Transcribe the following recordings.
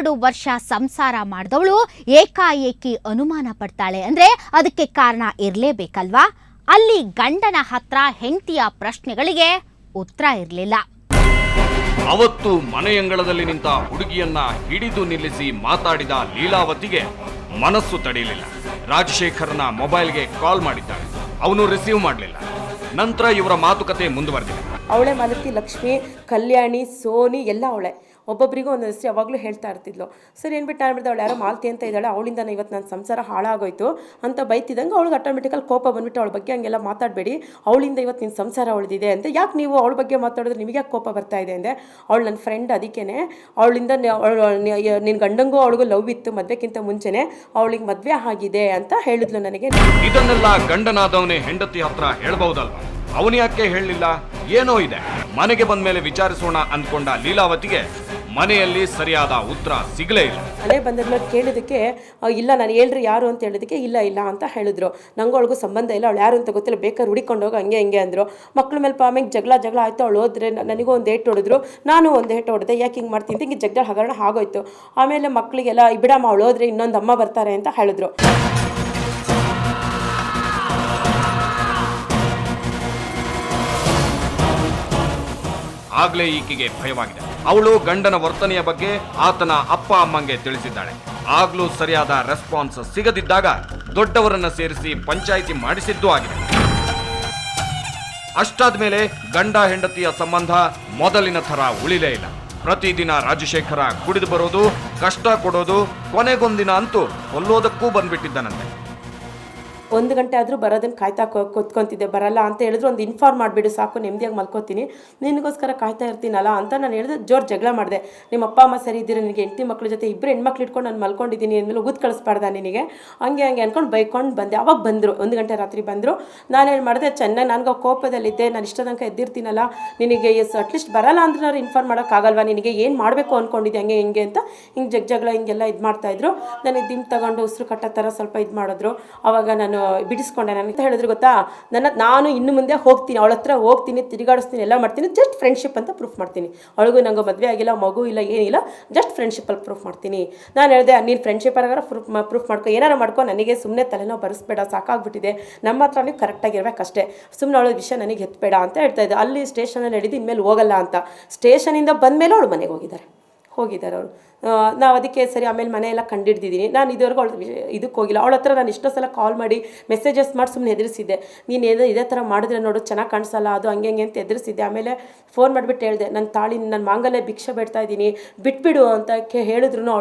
12 ವರ್ಷ ಸಂಸಾರ ಮಾಡಿದವಳು ಏಕಾಏಕಿ ಅನುಮಾನ ಪಡ್ತಾಳೆ ಅಂದ್ರೆ ಅದಕ್ಕೆ ಕಾರಣ ಇರಲೇಬೇಕಲ್ವಾ? ಅಲ್ಲಿ ಗಂಡನ ಹತ್ರ ಹೆಂಡತಿಯ ಪ್ರಶ್ನೆಗಳಿಗೆ ಉತ್ತರ ಇರಲಿಲ್ಲ. ಅವತ್ತು ಮನೆಯಂಗಳದಲ್ಲಿ ನಿಂತ ಹುಡುಗಿಯನ್ನ ಹಿಡಿದು ನಿಲ್ಲಿಸಿ ಮಾತಾಡಿದ ಲೀಲಾವತಿಗೆ ಮನಸ್ಸು ತಡೆಯಲಿಲ್ಲ. ರಾಜಶೇಖರ್ನ ಮೊಬೈಲ್ಗೆ ಕಾಲ್ ಮಾಡಿದ್ದಾಳೆ. ಅವನು ರಿಸೀವ್ ಮಾಡಲಿಲ್ಲ. ನಂತರ ಇವರ ಮಾತುಕತೆ ಮುಂದುವರೆದಿದೆ. ಅವಳೆ ಮಾಲತಿ, ಲಕ್ಷ್ಮಿ, ಕಲ್ಯಾಣಿ, ಸೋನಿ ಎಲ್ಲ ಅವಳೆ. ಒಬ್ಬೊಬ್ಬರಿಗೂ ಒಂದು ಹೆಸರು ಯಾವಾಗಲೂ ಹೇಳ್ತಾ ಇರ್ತಿದ್ಲು. ಸರಿ ಏನ್ಬಿಟ್ಟು ನಾನು ಬಿಡ್ದೆ, ಅವಳು ಯಾರೋ ಮಾಲತಿ ಅಂತ ಇದ್ದಾಳೆ, ಅವಳಿಂದ ಇವತ್ತು ನನ್ನ ಸಂಸಾರ ಹಾಳಾಗೋಯ್ತು ಅಂತ ಬೈತಿದ್ದಂಗೆ ಅವಳಿಗೆ ಆಟೋಮೆಟಿಕಲ್ ಕೋಪ ಬಂದ್ಬಿಟ್ಟು ಅವಳ ಬಗ್ಗೆ ಹಂಗೆಲ್ಲ ಮಾತಾಡಬೇಡಿ, ಅವಳಿಂದ ಇವತ್ತು ನಿನ್ನ ಸಂಸಾರ ಅವಳಿದೆ ಅಂತ. ಯಾಕೆ ನೀವು ಅವಳ ಬಗ್ಗೆ ಮಾತಾಡಿದ್ರೆ ನಿಮಗೆ ಯಾಕೆ ಕೋಪ ಬರ್ತಾ ಇದೆ ಅಂದೆ. ಅವಳು ನನ್ನ ಫ್ರೆಂಡ್, ಅದಕ್ಕೇ ಅವಳಿಂದ ನಿನ್ನ ಗಂಡಂಗೂ ಅವಳಿಗೂ ಲವ್ ಇತ್ತು ಮದುವೆಗಿಂತ ಮುಂಚೆನೆ, ಅವಳಿಗೆ ಮದುವೆ ಆಗಿದೆ ಅಂತ ಹೇಳಿದ್ಲು ನನಗೆ. ಇದನ್ನೆಲ್ಲ ಗಂಡನಾದವನೇ ಹೆಂಡತಿ ಹತ್ರ ಹೇಳ್ಬಹುದಲ್ವಾ? ಅವನು ಯಾಕೆ ಹೇಳಲಿಲ್ಲ? ಏನೋ ಇದೆ. ಮನೆಗೆ ಬಂದ ಮೇಲೆ ವಿಚಾರಿಸೋಣ ಅಂದ್ಕೊಂಡ ಲೀಲಾವತಿಗೆ ಮನೆಯಲ್ಲಿ ಸರಿಯಾದ ಉತ್ತರ ಸಿಗಲೇ ಇಲ್ಲ. ಮನೆ ಬಂದಿದ್ಮೇಲೆ ಕೇಳಿದಕ್ಕೆ ಇಲ್ಲ, ನಾನು ಹೇಳ್ರಿ ಯಾರು ಅಂತ ಹೇಳಿದಕ್ಕೆ ಇಲ್ಲ ಅಂತ ಹೇಳಿದ್ರು. ನಂಗೆ ಅವಳಿಗೂ ಸಂಬಂಧ ಇಲ್ಲ, ಅವಳು ಯಾರು ಅಂತ ಗೊತ್ತಿಲ್ಲ, ಬೇಕಾದ್ರೆ ಹುಡಿಕೊಂಡು ಹೋಗಿ ಹಂಗೆ ಅಂದರು. ಮಕ್ಳ ಮೇಲೆ ಆಮೇಲೆ ಜಗಳ ಆಯಿತು. ಅವಳು ಹೋದ್ರೆ ನನಗೂ ಒಂದು ಏಟು ಹೊಡೆದ್ರು, ನಾನು ಒಂದು ಏಟು ಹೊಡೆದೆ. ಯಾಕೆ ಹಿಂಗೆ ಮಾಡ್ತೀನಿ ಹಿಂಗೆ ಜಗಳ ಹಗರಣ ಆಗೋಯ್ತು. ಆಮೇಲೆ ಮಕ್ಕಳಿಗೆಲ್ಲ ಬಿಡಮ್ಮ ಅವಳು ಹೋದ್ರೆ ಇನ್ನೊಂದು ಅಮ್ಮ ಬರ್ತಾರೆ ಅಂತ ಹೇಳಿದ್ರು. ಆಗ್ಲೇ ಈಕೆಗೆ ಭಯವಾಗಿದೆ. ಅವಳು ಗಂಡನ ವರ್ತನೆಯ ಬಗ್ಗೆ ಆತನ ಅಪ್ಪ ಅಮ್ಮಂಗೆ ತಿಳಿಸಿದ್ದಾಳೆ. ಆಗ್ಲೂ ಸರಿಯಾದ ರೆಸ್ಪಾನ್ಸ್ ಸಿಗದಿದ್ದಾಗ ದೊಡ್ಡವರನ್ನ ಸೇರಿಸಿ ಪಂಚಾಯಿತಿ ಮಾಡಿಸಿದ್ದೂ ಆಗಿದೆ. ಅಷ್ಟಾದ್ಮೇಲೆ ಗಂಡ ಹೆಂಡತಿಯ ಸಂಬಂಧ ಮೊದಲಿನ ಥರ ಉಳಿಲೇ ಇಲ್ಲ. ಪ್ರತಿದಿನ ರಾಜಶೇಖರ ಕುಡಿದು ಬರೋದು, ಕಷ್ಟ ಕೊಡೋದು, ಕೊನೆಗೊಂದಿನ ಅಂತೂ ಕೊಲ್ಲೋದಕ್ಕೂ ಬಂದ್ಬಿಟ್ಟಿದ್ದನಂತೆ. 1 ಗಂಟೆ ಆದರೂ ಬರೋದನ್ನು ಕಾಯ್ತಾ ಕೂತ್ಕೊತಿದ್ದೆ. ಬರಲ್ಲ ಅಂತ ಹೇಳಿದ್ರು ಒಂದು ಇನ್ಫಾರ್ಮ್ ಮಾಡಿಬಿಡು ಸಾಕು, ನೆಮ್ಮದಿಯಾಗಿ ಮಲ್ಕೋತೀನಿ, ನಿನಗೋಸ್ಕರ ಕಾಯ್ತಾ ಇರ್ತೀನಲ್ಲ ಅಂತ ನಾನು ಹೇಳಿದ್ರೆ ಜೋರು ಜಗಳ ಮಾಡಿದೆ. ನಿಮ್ಮ ಅಪ್ಪ ಅಮ್ಮ ಸರಿ ಇದ್ದೀರ, ನಿನಗೆ ಹೆಂಡತಿ ಮಕ್ಳ ಜೊತೆ ಇಬ್ಬರು ಹೆಣ್ಮಕ್ಳು ಇಟ್ಕೊಂಡು ನಾನು ಮಲ್ಕೊಂಡಿದ್ದೀನಿ ಅಂದಮೇಲೆ ಉಗಿದು ಕಳಿಸ್ಬಾರ್ದ ನಿನಗೆ, ಹಂಗೆ ಅಂದ್ಕೊಂಡು ಬೈಕೊಂಡು ಬಂದೆ. ಅವಾಗ ಬಂದರು, 1 ಗಂಟೆ ರಾತ್ರಿ ಬಂದರು. ನಾನೇನು ಮಾಡಿದೆ, ಚೆನ್ನಾಗಿ ನನಗೆ ಕೋಪದಲ್ಲಿದ್ದೆ, ನಾನು ಇಷ್ಟ ತನಕ ಎದ್ದಿರ್ತೀನಲ್ಲ, ನಿನಗೆ ಅಟ್ಲೀಸ್ಟ್ ಬರಲ್ಲ ಅಂದ್ರೆ ನಾನು ಇನ್ಫಾರ್ಮ್ ಮಾಡೋಕ್ಕಾಗಲ್ವಾ, ನಿನಗೆ ಏನು ಮಾಡಬೇಕು ಅಂದ್ಕೊಂಡಿದ್ದೆ ಹಂಗೆ ಅಂತ ಹಿಂಗೆ ಜಗಳ ಹಿಂಗೆಲ್ಲ ಇದು ಮಾಡ್ತಾಯಿದ್ರು. ನನಗೆ ದಿಮ್ ತಗೊಂಡು ಉಸಿರು ಕಟ್ಟೋ ಥರ ಸ್ವಲ್ಪ ಇದು ಮಾಡಿದ್ರು. ಆವಾಗ ನಾನು ಬಿಡಿಸ್ಕೊಂಡೆ. ನನಗೆ ಹೇಳಿದ್ರು ಗೊತ್ತಾ, ನಾನು ಇನ್ನು ಮುಂದೆ ಹೋಗ್ತೀನಿ, ಅವಳ ಹತ್ರ ಹೋಗ್ತೀನಿ, ತಿರುಗಾಡಿಸ್ತೀನಿ, ಎಲ್ಲ ಮಾಡ್ತೀನಿ, ಜಸ್ಟ್ ಫ್ರೆಂಡ್ಶಿಪ್ ಅಂತ ಪ್ರೂಫ್ ಮಾಡ್ತೀನಿ. ಅವಳಿಗೂ ನಂಗೆ ಮದುವೆ ಆಗಿಲ್ಲ, ಮಗು ಇಲ್ಲ, ಏನಿಲ್ಲ, ಜಸ್ಟ್ ಫ್ರೆಂಡ್ಶಿಪ್ಪಲ್ಲಿ ಪ್ರೂಫ್ ಮಾಡ್ತೀನಿ. ನಾನು ಹೇಳಿದೆ, ನೀನು ಫ್ರೆಂಡ್ಶಿಪ್ ಆಗಾರ ಪ್ರೂಫ್ ಮಾಡ್ಕೊ, ಏನಾರು ಮಾಡ್ಕೊ, ನನಗೆ ಸುಮ್ಮನೆ ತಲೆನೋ ಬರೆಸ್ಬೇಡ, ಸಾಕಾಗ್ಬಿಟ್ಟಿದೆ, ನಮ್ಮ ಹತ್ರ ನೀವು ಕರೆಕ್ಟಾಗಿರ್ಬೇಕಷ್ಟೇ, ಸುಮ್ಮನೆ ಅವಳ ವಿಷಯ ನನಗೆ ಎತ್ತಬೇಡ ಅಂತ ಹೇಳ್ತಾ ಇದ್ದೆ. ಅಲ್ಲಿ ಸ್ಟೇಷನಲ್ಲಿ ಹಿಡಿದು ಇನ್ಮೇಲೆ ಹೋಗಲ್ಲ ಅಂತ. ಸ್ಟೇಷನಿಂದ ಬಂದಮೇಲೆ ಅವಳು ಮನೆಗೆ ಹೋಗಿದ್ದಾರೆ ಅವರು. ನಾವು ಅದಕ್ಕೆ ಸರಿ ಆಮೇಲೆ ಮನೆಯೆಲ್ಲ ಕಂಡಿಡ್ದಿದ್ದೀನಿ. ನಾನು ಇದುವರೆಗೂ ಅವಳು ಇದಕ್ಕೆ ಹೋಗಿಲ್ಲ. ಅವಳ ಹತ್ರ ನಾನು ಎಷ್ಟೋ ಸಲ ಕಾಲ್ ಮಾಡಿ ಮೆಸೇಜಸ್ ಮಾಡಿ ಸುಮ್ಮನೆ ಎದುರಿಸಿದ್ದೆ. ನೀನು ಇದೇ ಥರ ಮಾಡಿದ್ರೆ ನೋಡು ಚೆನ್ನಾಗಿ ಕಾಣಿಸಲ್ಲ, ಅದು ಹಂಗೆ ಅಂತ ಎದುರಿಸಿದ್ದೆ. ಆಮೇಲೆ ಫೋನ್ ಮಾಡಿಬಿಟ್ಟು ಹೇಳಿದೆ, ನನ್ನ ತಾಳಿ ನನ್ನ ಮಾಂಗಲ್ಯ ಭಿಕ್ಷೆ ಬೇಡ್ತಾ ಇದ್ದೀನಿ, ಬಿಟ್ಬಿಡು ಅಂತ ಹೇಳಿದ್ರು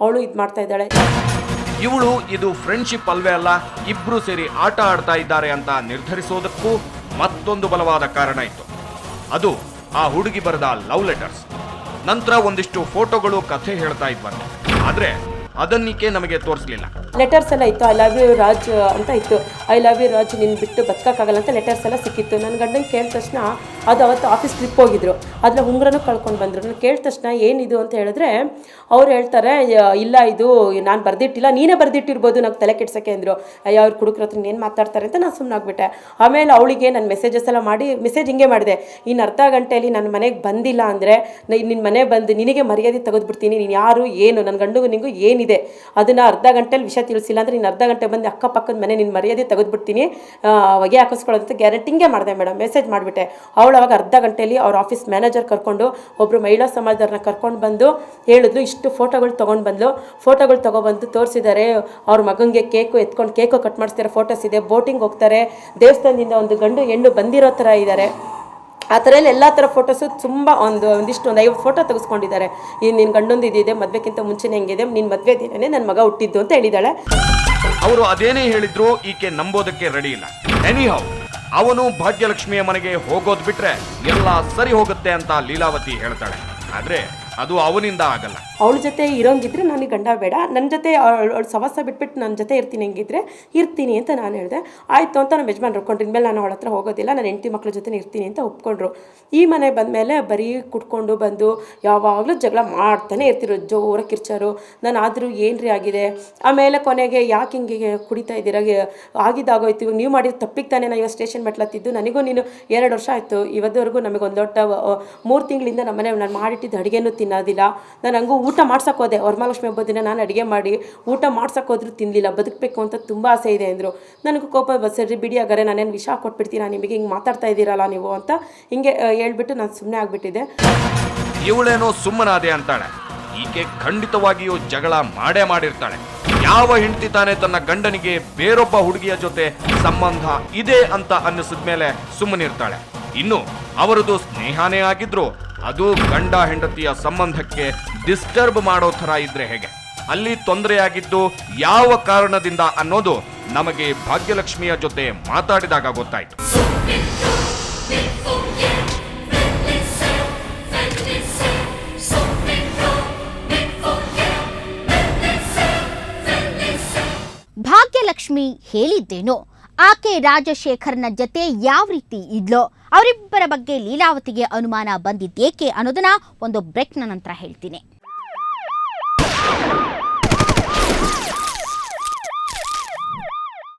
ಅವಳು ಇದು ಮಾಡ್ತಾ ಇದ್ದಾಳೆ. ಇವಳು ಇದು ಫ್ರೆಂಡ್ಶಿಪ್ ಅಲ್ವೇ ಅಲ್ಲ, ಇಬ್ರು ಸೇರಿ ಆಟ ಆಡ್ತಾ ಇದ್ದಾರೆ ಅಂತ ನಿರ್ಧರಿಸೋದಕ್ಕೂ ಮತ್ತೊಂದು ಬಲವಾದ ಕಾರಣ ಇತ್ತು. ಅದು ಆ ಹುಡುಗಿ ಬರೆದ ಲವ್ ಲೆಟರ್ಸ್. ನಂತರ ಒಂದಿಷ್ಟು ಫೋಟೋಗಳು ಕಥೆ ಹೇಳ್ತಾ ಇದ್ವಂತೆ. ಆದ್ರೆ ಅದನ್ನಿಕೆ ನಮಗೆ ತೋರಿಸಲಿಲ್ಲ. ಲೆಟರ್ಸ್ ಎಲ್ಲ ಇತ್ತು, ಐ ಲವ್ ಯು ರಾಜ್ ಅಂತ ಇತ್ತು. ಐ ಲವ್ ಯು ರಾಜ್, ನಿನ್ನ ಬಿಟ್ಟು ಬದುಕೋಕ್ಕಾಗಲ್ಲ ಅಂತ ಲೆಟರ್ಸ್ ಎಲ್ಲ ಸಿಕ್ಕಿತ್ತು. ನನ್ನ ಗಂಡಂಗೆ ಕೇಳಿದ ತಕ್ಷಣ, ಅದು ಅವತ್ತು ಆಫೀಸ್ ಟ್ರಿಪ್ ಹೋಗಿದ್ರು, ಅದ್ರ ಉಂಗ್ರನೂ ಕಳ್ಕೊಂಡು ಬಂದರು. ನಾನು ಕೇಳಿದ ತಕ್ಷಣ ಏನಿದು ಅಂತ ಹೇಳಿದ್ರೆ ಅವ್ರು ಹೇಳ್ತಾರೆ, ಇಲ್ಲ ಇದು ನಾನು ಬರೆದಿಟ್ಟಿಲ್ಲ, ನೀನೇ ಬರೆದಿಟ್ಟಿರ್ಬೋದು, ನಂಗೆ ತಲೆ ಕೆಡ್ಸೋಕ್ಕೆ ಅಂದರು. ಅಯ್ಯೋ ಅವ್ರು ಕುಡುಕ್ರ ಹತ್ರ ಏನು ಮಾತಾಡ್ತಾರೆ ಅಂತ ನಾನು ಸುಮ್ಮನಾಗ್ಬಿಟ್ಟೆ. ಆಮೇಲೆ ಅವಳಿಗೆ ನಾನು ಮೆಸೇಜಸ್ ಎಲ್ಲ ಮಾಡಿ ಮೆಸೇಜ್ ಹಿಂಗೆ ಮಾಡಿದೆ, ಇನ್ನು ಅರ್ಧ ಗಂಟೆಯಲ್ಲಿ ನನ್ನ ಮನೆಗೆ ಬಂದಿಲ್ಲ ಅಂದರೆ ನಿನ್ನ ಮನೆ ಬಂದು ನಿನಗೆ ಮರ್ಯಾದೆ ತೆಗೆದುಬಿಡ್ತೀನಿ, ನೀನು ಯಾರು ಏನು, ನನ್ನ ಗಂಡಿಗೂ ನಿಂಗೂ ಏನಿದೆ ಅದನ್ನು ಅರ್ಧ ಗಂಟೆಲಿ ವಿಷಯ ತಿಳಿಸಿಲ್ಲ ಅಂದರೆ ನೀನು ಅರ್ಧ ಗಂಟೆ ಬಂದು ಅಕ್ಕಪಕ್ಕದ ಮನೆ ನಿನ್ನ ಮರ್ಯಾದೆ ತೆಗೆದುಬಿಡ್ತೀನಿ, ಹೊಗೆ ಹಾಕಿಸ್ಕೊಳ್ಳೋದಂತ ಗ್ಯಾರಂಟಿಂಗೆ ಮಾಡಿದೆ ಮೇಡಮ್. ಮೆಸೇಜ್ ಮಾಡಿಬಿಟ್ಟೆ. ಅವಳು ಅವಾಗ ಅರ್ಧ ಗಂಟೆಯಲ್ಲಿ ಅವ್ರ ಆಫೀಸ್ ಮ್ಯಾನೇಜರ್ ಕರ್ಕೊಂಡು ಒಬ್ಬರು ಮಹಿಳಾ ಸಮಾಜದವ್ರನ್ನ ಕರ್ಕೊಂಡು ಬಂದು ಹೇಳಿದ್ಲು, ಇಷ್ಟು ಫೋಟೋಗಳು ತೊಗೊಂಡು ಬಂದ್ಲು. ಫೋಟೋಗಳು ತೊಗೊಬಂದು ತೋರಿಸಿದ್ದಾರೆ. ಅವ್ರ ಮಗನಿಗೆ ಕೇಕು ಕಟ್ ಮಾಡಿಸ್ತಾರೆ, ಫೋಟೋಸ್ ಇದೆ, ಬೋಟಿಂಗ್ ಹೋಗ್ತಾರೆ, ದೇವಸ್ಥಾನದಿಂದ ಒಂದು ಗಂಡು ಹೆಣ್ಣು ಬಂದಿರೋ ಥರ ಇದ್ದಾರೆ. ಆ ಥರ ಎಲ್ಲ ಥರ ಫೋಟೋಸು ತುಂಬ ಒಂದಿಷ್ಟು 50 ಫೋಟೋ ತೆಗೆಸ್ಕೊಂಡಿದ್ದಾರೆ. ನಿನ್ನ ಗಂಡೊಂದು ಇದಿದೆ, ಮದುವೆಗಿಂತ ಮುಂಚೆನೇ ಹೆಂಗಿದೆ, ನಿನ್ನ ಮದುವೆ ದಿನನೇ ನನ್ನ ಮಗ ಹುಟ್ಟಿದ್ದು ಅಂತ ಹೇಳಿದ್ದಾಳೆ. ಅವರು ಅದೇನೇ ಹೇಳಿದ್ರು ಈಕೆ ನಂಬೋದಕ್ಕೆ ರೆಡಿ ಇಲ್ಲ. ಎನಿಹೌ ಅವನು ಭಾಗ್ಯಲಕ್ಷ್ಮಿಯ ಮನೆಗೆ ಹೋಗೋದು ಬಿಟ್ರೆ ಎಲ್ಲ ಸರಿ ಹೋಗುತ್ತೆ ಅಂತ ಲೀಲಾವತಿ ಹೇಳ್ತಾಳೆ. ಆದ್ರೆ ಅದು ಅವನಿಂದ ಆಗಲ್ಲ. ಅವಳ ಜೊತೆ ಇರೋಂಗಿದ್ರೆ ನನಗೆ ಗಂಡ ಬೇಡ, ನನ್ನ ಜೊತೆ ಅವಳು ಸವಾಸ ಬಿಟ್ಬಿಟ್ಟು ನನ್ನ ಜೊತೆ ಇರ್ತೀನಿ, ಹೆಂಗಿದ್ರೆ ಇರ್ತೀನಿ ಅಂತ ನಾನು ಹೇಳಿದೆ. ಆಯಿತು ಅಂತ ನಮ್ಮ ಯಜಮಾನ್ ಒಪ್ಕೊಂಡ್ರು. ಇನ್ಮೇಲೆ ನಾನು ಅವಳ ಹತ್ರ ಹೋಗೋದಿಲ್ಲ, ನಾನು ಹೆಂಡತಿ ಮಕ್ಳ ಜೊತೆ ಇರ್ತೀನಿ ಅಂತ ಒಪ್ಕೊಂಡ್ರು. ಈ ಮನೆ ಬಂದಮೇಲೆ ಬರೀ ಕುಟ್ಕೊಂಡು ಬಂದು ಯಾವಾಗಲೂ ಜಗಳ ಮಾಡ್ತಾನೆ ಇರ್ತಿರೋ, ಜೋರಾಗಿ ಕಿರ್ಚಾರು. ನಾನು ಆದರೂ ಏನ್ರಿ ಆಗಿದೆ, ಆಮೇಲೆ ಕೊನೆಗೆ ಯಾಕೆ ಹಿಂಗೆ ಕುಡಿತಾ ಇದ್ದೀರಾ, ಆಗಿದ್ದಾಗೋಯ್ತು, ಇವಾಗ ನೀವು ಮಾಡಿದ ತಪ್ಪಿಗೆ ತಾನೇ ನಾನು ಇವಾಗ ಸ್ಟೇಷನ್ ಮೆಟ್ಲತ್ತಿದ್ದು, ನನಗೂ ನೀನು 2 ವರ್ಷ ಆಯಿತು, ಇವತ್ತವರೆಗೂ ನಮಗೆ ಒಂದು ಲೋಟ 3 ತಿಂಗಳಿಂದ ನಮ್ಮ ಮನೆ ನಾನು ಮಾಡಿಟ್ಟಿದ್ದು ಅಡುಗೆನೂ ತಿನ್ನೋದಿಲ್ಲ. ನಾನು ಹಂಗೂ ಊಟ ಮಾಡ್ಸಕ್ಕೆ ಹೋದೆ, ವರಮಹಾಲಕ್ಷ್ಮಿ ಹಬ್ಬದ ದಿನ ನಾನು ಅಡುಗೆ ಮಾಡಿ ಊಟ ಮಾಡ್ಸಕ್ಕೆ ಹೋದ್ರೂ ತಿನ್ನಲಿಲ್ಲ. ಬದುಕಬೇಕು ಅಂತ ತುಂಬ ಆಸೆ ಇದೆ ಅಂದರು. ನನಗೂ ಕೋಪ ಸರಿ ಬಿಡಿ, ಹಾಗಾರೆ ನಾನೇನು ವಿಷ ಕೊಟ್ಬಿಡ್ತೀನಿ ನಿಮಗೆ, ಹಿಂಗೆ ಮಾತಾಡ್ತಾ ಇದ್ದೀರಲ್ಲ ನೀವು ಅಂತ ಹಿಂಗೆ ಹೇಳ್ಬಿಟ್ಟು ನಾನು ಸುಮ್ಮನೆ ಆಗಿಬಿಟ್ಟಿದ್ದೆ. ಇವಳೇನೋ ಸುಮ್ಮನಾದೆ ಅಂತಾಳೆ. ಈಕೆ ಖಂಡಿತವಾಗಿಯೂ ಜಗಳ ಮಾಡೇ ಮಾಡಿರ್ತಾಳೆ. ಯಾವ ಹೆಂಡತಿ ತಾನೇ ತನ್ನ ಗಂಡನಿಗೆ ಬೇರೊಬ್ಬ ಹುಡುಗಿಯ ಜೊತೆ ಸಂಬಂಧ ಇದೆ ಅಂತ ಅನ್ನಿಸಿದ್ಮೇಲೆ ಸುಮ್ಮನಿರ್ತಾಳೆ? ಇನ್ನು ಅವರದು ಸ್ನೇಹನೇ ಆಗಿದ್ರು ಅದು ಗಂಡ ಹೆಂಡತಿಯ ಸಂಬಂಧಕ್ಕೆ ಡಿಸ್ಟರ್ಬ್ ಮಾಡೋ ಥರ ಇದ್ರೆ ಹೇಗೆ? ಅಲ್ಲಿ ತೊಂದರೆಯಾಗಿದ್ದು ಯಾವ ಕಾರಣದಿಂದ ಅನ್ನೋದು ನಮಗೆ ಭಾಗ್ಯಲಕ್ಷ್ಮಿಯ ಜೊತೆ ಮಾತಾಡಿದಾಗ ಗೊತ್ತಾಯ್ತು. ಭಾಗ್ಯಲಕ್ಷ್ಮಿ ಹೇಳಿದ್ದೇನೋ, ಆಕೆ ರಾಜಶೇಖರ್ನ ಜೊತೆ ಯಾವ ರೀತಿ ಇದ್ಲೋ, ಅವರಿಬ್ಬರ ಬಗ್ಗೆ ಲೀಲಾವತಿಗೆ ಅನುಮಾನ ಬಂದಿದ್ದೇಕೆ ಅನ್ನೋದನ್ನ ಒಂದು ಬ್ರೇಕ್ನ ನಂತರ ಹೇಳ್ತೀನಿ.